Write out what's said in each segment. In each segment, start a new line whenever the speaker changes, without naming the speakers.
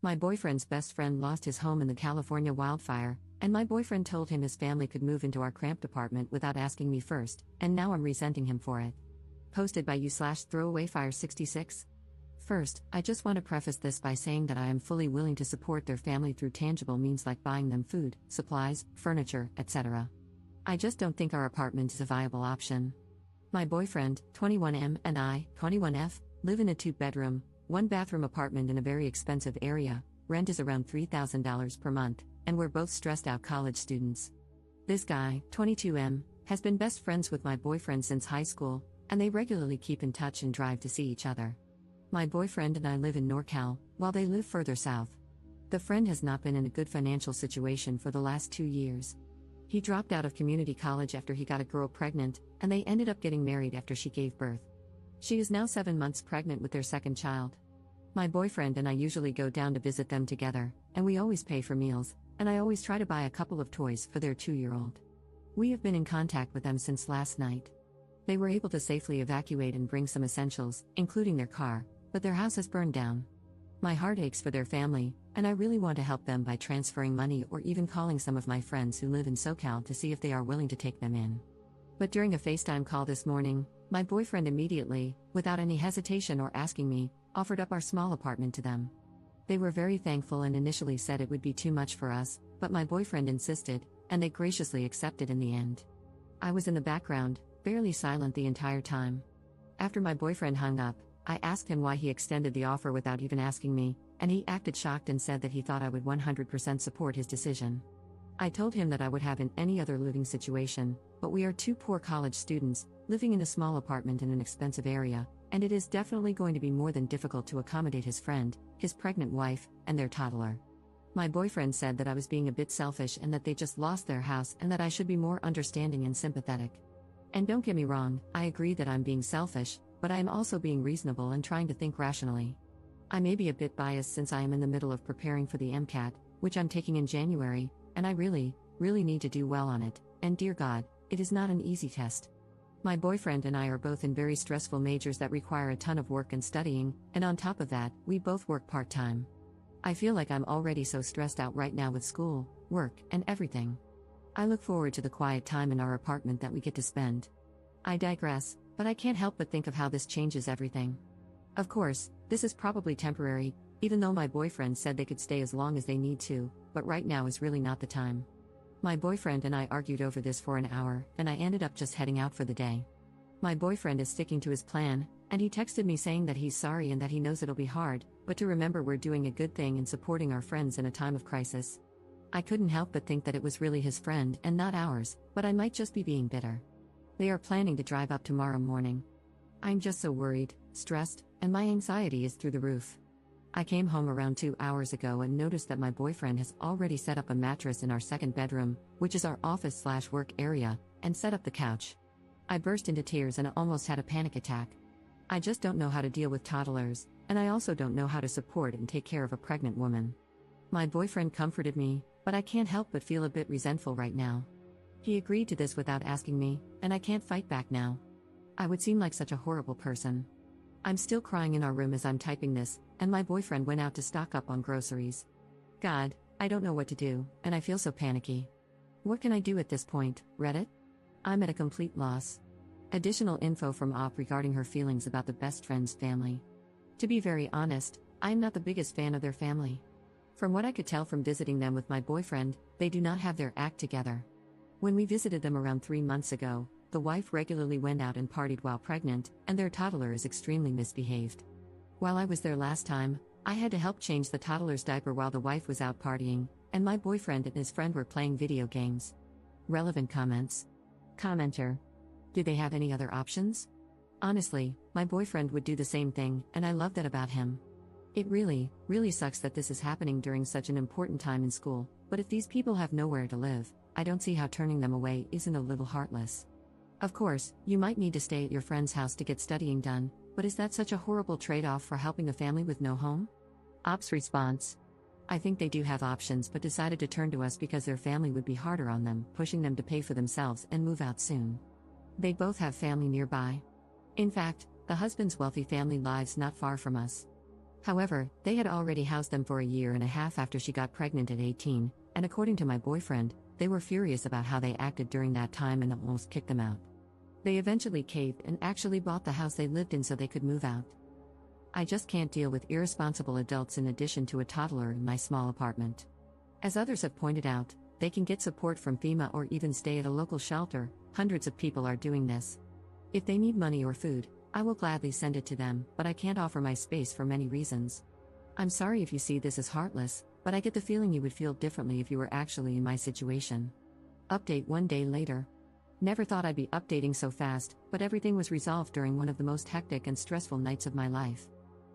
My boyfriend's best friend lost his home in the California wildfire, and my boyfriend told him his family could move into our cramped apartment without asking me first, and now I'm resenting him for it. Posted by you/throwawayfire66. First, I just want to preface this by saying that I am fully willing to support their family through tangible means like buying them food, supplies, furniture, etc. I just don't think our apartment is a viable option. My boyfriend, 21M, and I, 21F, live in a 2-bedroom, 1-bathroom apartment in a very expensive area. Rent is around $3,000 per month, and we're both stressed out college students. This guy, 22M, has been best friends with my boyfriend since high school, and they regularly keep in touch and drive to see each other. My boyfriend and I live in NorCal, while they live further south. The friend has not been in a good financial situation for the last 2 years. He dropped out of community college after he got a girl pregnant, and they ended up getting married after she gave birth. She is now 7 months pregnant with their second child. My boyfriend and I usually go down to visit them together, and we always pay for meals, and I always try to buy a couple of toys for their 2-year-old. We have been in contact with them since last night. They were able to safely evacuate and bring some essentials, including their car, but their house has burned down. My heart aches for their family, and I really want to help them by transferring money or even calling some of my friends who live in SoCal to see if they are willing to take them in. But during a FaceTime call this morning, my boyfriend immediately, without any hesitation or asking me, offered up our small apartment to them. They were very thankful and initially said it would be too much for us, but my boyfriend insisted, and they graciously accepted in the end. I was in the background, barely silent the entire time. After my boyfriend hung up, I asked him why he extended the offer without even asking me, and he acted shocked and said that he thought I would 100% support his decision. I told him that I would have in any other living situation, but we are 2 poor college students, living in a small apartment in an expensive area, and it is definitely going to be more than difficult to accommodate his friend, his pregnant wife, and their toddler. My boyfriend said that I was being a bit selfish and that they just lost their house and that I should be more understanding and sympathetic. And don't get me wrong, I agree that I'm being selfish, but I am also being reasonable and trying to think rationally. I may be a bit biased since I am in the middle of preparing for the MCAT, which I'm taking in January, and I really need to do well on it, and dear God, it is not an easy test. My boyfriend and I are both in very stressful majors that require a ton of work and studying, and on top of that, we both work part-time. I feel like I'm already so stressed out right now with school, work, and everything. I look forward to the quiet time in our apartment that we get to spend. I digress, but I can't help but think of how this changes everything. Of course, this is probably temporary, even though my boyfriend said they could stay as long as they need to, but right now is really not the time. My boyfriend and I argued over this for an hour, and I ended up just heading out for the day. My boyfriend is sticking to his plan, and he texted me saying that he's sorry and that he knows it'll be hard, but to remember we're doing a good thing and supporting our friends in a time of crisis. I couldn't help but think that it was really his friend and not ours, but I might just be being bitter. They are planning to drive up tomorrow morning. I'm just so worried, stressed, and my anxiety is through the roof. I came home around 2 hours ago and noticed that my boyfriend has already set up a mattress in our second bedroom, which is our office/work area, and set up the couch. I burst into tears and almost had a panic attack. I just don't know how to deal with toddlers, and I also don't know how to support and take care of a pregnant woman. My boyfriend comforted me, but I can't help but feel a bit resentful right now. He agreed to this without asking me, and I can't fight back now. I would seem like such a horrible person. I'm still crying in our room as I'm typing this, and my boyfriend went out to stock up on groceries. God, I don't know what to do, and I feel so panicky. What can I do at this point, Reddit? I'm at a complete loss. Additional info from Op regarding her feelings about the best friend's family. To be very honest, I'm not the biggest fan of their family. From what I could tell from visiting them with my boyfriend, they do not have their act together. When we visited them around 3 months ago, the wife regularly went out and partied while pregnant, and their toddler is extremely misbehaved. While I was there last time, I had to help change the toddler's diaper while the wife was out partying, and my boyfriend and his friend were playing video games. Relevant comments. Commenter. Do they have any other options? Honestly, my boyfriend would do the same thing, and I love that about him. It really sucks that this is happening during such an important time in school, but if these people have nowhere to live, I don't see how turning them away isn't a little heartless. Of course, you might need to stay at your friend's house to get studying done, but is that such a horrible trade-off for helping a family with no home? Op's response. I think they do have options but decided to turn to us because their family would be harder on them, pushing them to pay for themselves and move out soon. They both have family nearby. In fact, the husband's wealthy family lives not far from us. However, they had already housed them for a year and a half after she got pregnant at 18, and according to my boyfriend, they were furious about how they acted during that time and almost kicked them out. They eventually caved and actually bought the house they lived in so they could move out. I just can't deal with irresponsible adults in addition to a toddler in my small apartment. As others have pointed out, they can get support from FEMA or even stay at a local shelter. Hundreds of people are doing this. If they need money or food, I will gladly send it to them, but I can't offer my space for many reasons. I'm sorry if you see this as heartless, but I get the feeling you would feel differently if you were actually in my situation. Update 1 day later. Never thought I'd be updating so fast, but everything was resolved during one of the most hectic and stressful nights of my life.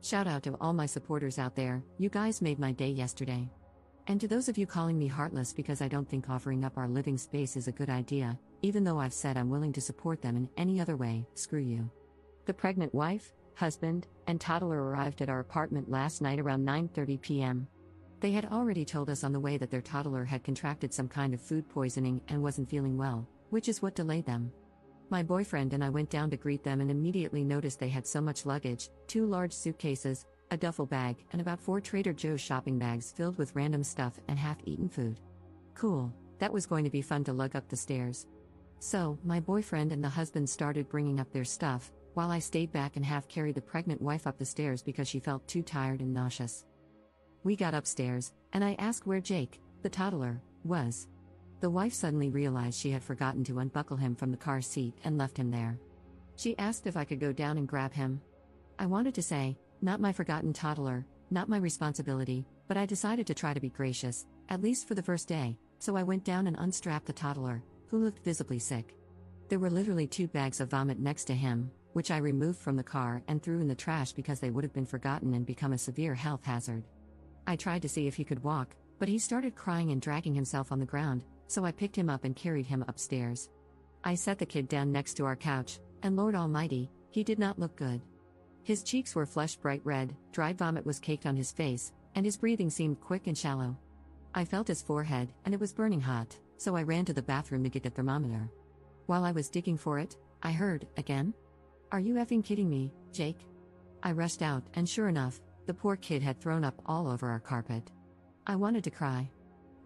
Shout out to all my supporters out there, you guys made my day yesterday. And to those of you calling me heartless because I don't think offering up our living space is a good idea, even though I've said I'm willing to support them in any other way, screw you. The pregnant wife, husband, and toddler arrived at our apartment last night around 9:30 p.m. They had already told us on the way that their toddler had contracted some kind of food poisoning and wasn't feeling well, which is what delayed them. My boyfriend and I went down to greet them and immediately noticed they had so much luggage, 2 large suitcases, a duffel bag, and about 4 Trader Joe's shopping bags filled with random stuff and half-eaten food. Cool, that was going to be fun to lug up the stairs. So, my boyfriend and the husband started bringing up their stuff, while I stayed back and half-carried the pregnant wife up the stairs because she felt too tired and nauseous. We got upstairs, and I asked where Jake, the toddler, was. The wife suddenly realized she had forgotten to unbuckle him from the car seat and left him there. She asked if I could go down and grab him. I wanted to say, not my forgotten toddler, not my responsibility, but I decided to try to be gracious, at least for the first day, so I went down and unstrapped the toddler, who looked visibly sick. There were literally 2 bags of vomit next to him, which I removed from the car and threw in the trash because they would have been forgotten and become a severe health hazard. I tried to see if he could walk, but he started crying and dragging himself on the ground, so I picked him up and carried him upstairs. I set the kid down next to our couch, and Lord Almighty, he did not look good. His cheeks were flushed bright red, dried vomit was caked on his face, and his breathing seemed quick and shallow. I felt his forehead, and it was burning hot, so I ran to the bathroom to get a thermometer. While I was digging for it, I heard, again? Are you effing kidding me, Jake? I rushed out, and sure enough, the poor kid had thrown up all over our carpet. I wanted to cry.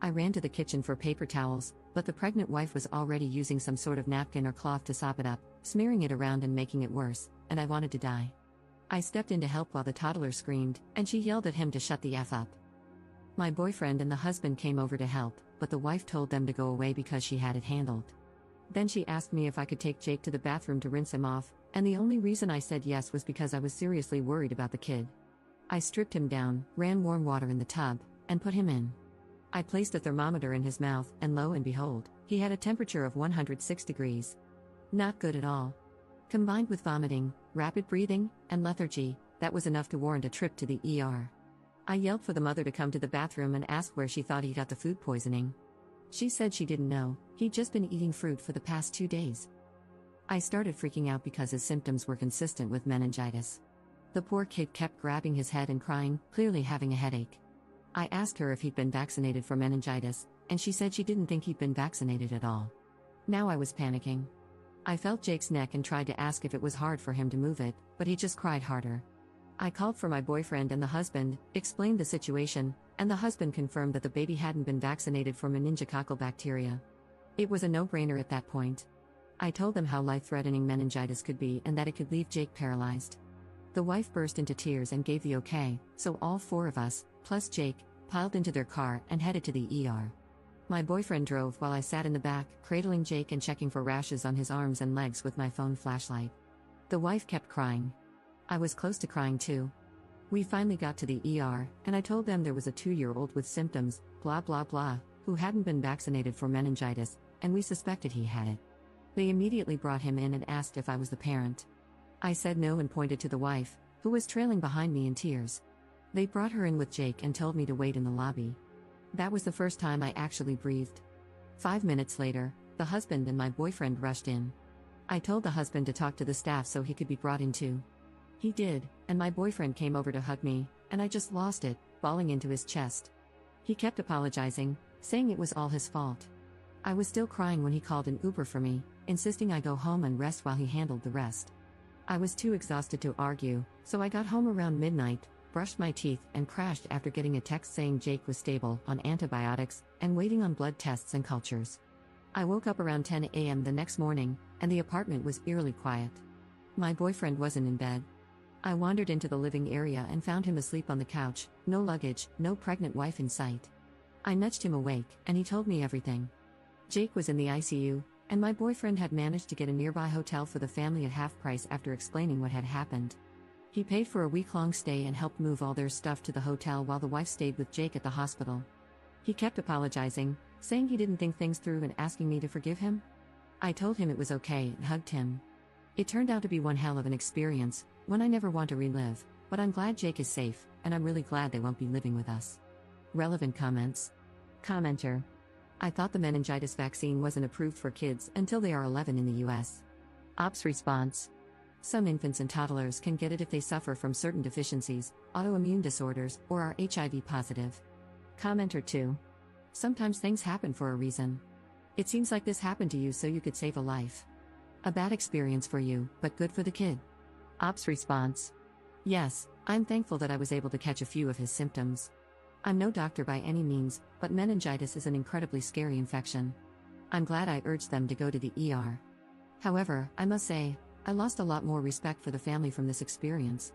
I ran to the kitchen for paper towels, but the pregnant wife was already using some sort of napkin or cloth to sop it up, smearing it around and making it worse, and I wanted to die. I stepped in to help while the toddler screamed, and she yelled at him to shut the F up. My boyfriend and the husband came over to help, but the wife told them to go away because she had it handled. Then she asked me if I could take Jake to the bathroom to rinse him off, and the only reason I said yes was because I was seriously worried about the kid. I stripped him down, ran warm water in the tub, and put him in. I placed a thermometer in his mouth, and lo and behold, he had a temperature of 106 degrees. Not good at all. Combined with vomiting, rapid breathing, and lethargy, that was enough to warrant a trip to the ER. I yelled for the mother to come to the bathroom and asked where she thought he got the food poisoning. She said she didn't know, he'd just been eating fruit for the past 2 days. I started freaking out because his symptoms were consistent with meningitis. The poor kid kept grabbing his head and crying, clearly having a headache. I asked her if he'd been vaccinated for meningitis, and she said she didn't think he'd been vaccinated at all. Now I was panicking. I felt Jake's neck and tried to ask if it was hard for him to move it, but he just cried harder. I called for my boyfriend and the husband, explained the situation, and the husband confirmed that the baby hadn't been vaccinated for meningococcal bacteria. It was a no-brainer at that point. I told them how life-threatening meningitis could be and that it could leave Jake paralyzed. The wife burst into tears and gave the okay, so all 4 of us, plus Jake, piled into their car and headed to the ER. My boyfriend drove while I sat in the back, cradling Jake and checking for rashes on his arms and legs with my phone flashlight. The wife kept crying. I was close to crying too. We finally got to the ER, and I told them there was a 2-year-old with symptoms, blah blah blah, who hadn't been vaccinated for meningitis, and we suspected he had it. They immediately brought him in and asked if I was the parent. I said no and pointed to the wife, who was trailing behind me in tears. They brought her in with Jake and told me to wait in the lobby. That was the first time I actually breathed. 5 minutes later, the husband and my boyfriend rushed in. I told the husband to talk to the staff so he could be brought in too. He did, and my boyfriend came over to hug me, and I just lost it, bawling into his chest. He kept apologizing, saying it was all his fault. I was still crying when he called an Uber for me, insisting I go home and rest while he handled the rest. I was too exhausted to argue, so I got home around midnight, brushed my teeth, and crashed after getting a text saying Jake was stable on antibiotics and waiting on blood tests and cultures. I woke up around 10 a.m. the next morning, and the apartment was eerily quiet. My boyfriend wasn't in bed. I wandered into the living area and found him asleep on the couch, no luggage, no pregnant wife in sight. I nudged him awake, and he told me everything. Jake was in the ICU, and my boyfriend had managed to get a nearby hotel for the family at half price after explaining what had happened. He paid for a week-long stay and helped move all their stuff to the hotel while the wife stayed with Jake at the hospital. He kept apologizing, saying he didn't think things through and asking me to forgive him. I told him it was okay and hugged him. It turned out to be one hell of an experience, one I never want to relive, but I'm glad Jake is safe, and I'm really glad they won't be living with us. Relevant comments. Commenter. I thought the meningitis vaccine wasn't approved for kids until they are 11 in the US. Ops response. Some infants and toddlers can get it if they suffer from certain deficiencies, autoimmune disorders, or are HIV positive. Commenter 2. Sometimes things happen for a reason. It seems like this happened to you so you could save a life. A bad experience for you, but good for the kid. Ops response. Yes, I'm thankful that I was able to catch a few of his symptoms. I'm no doctor by any means, but meningitis is an incredibly scary infection. I'm glad I urged them to go to the ER. However, I must say, I lost a lot more respect for the family from this experience.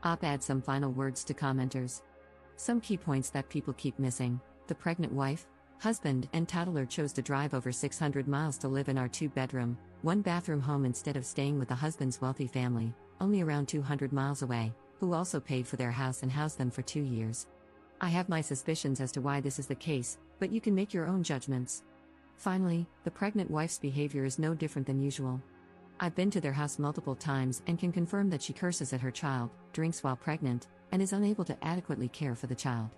Adds some final words to commenters. Some key points that people keep missing. The pregnant wife, husband, and toddler chose to drive over 600 miles to live in our 2-bedroom, 1-bathroom home instead of staying with the husband's wealthy family, only around 200 miles away, who also paid for their house and housed them for 2 years. I have my suspicions as to why this is the case, but you can make your own judgments. Finally, the pregnant wife's behavior is no different than usual. I've been to their house multiple times and can confirm that she curses at her child, drinks while pregnant, and is unable to adequately care for the child.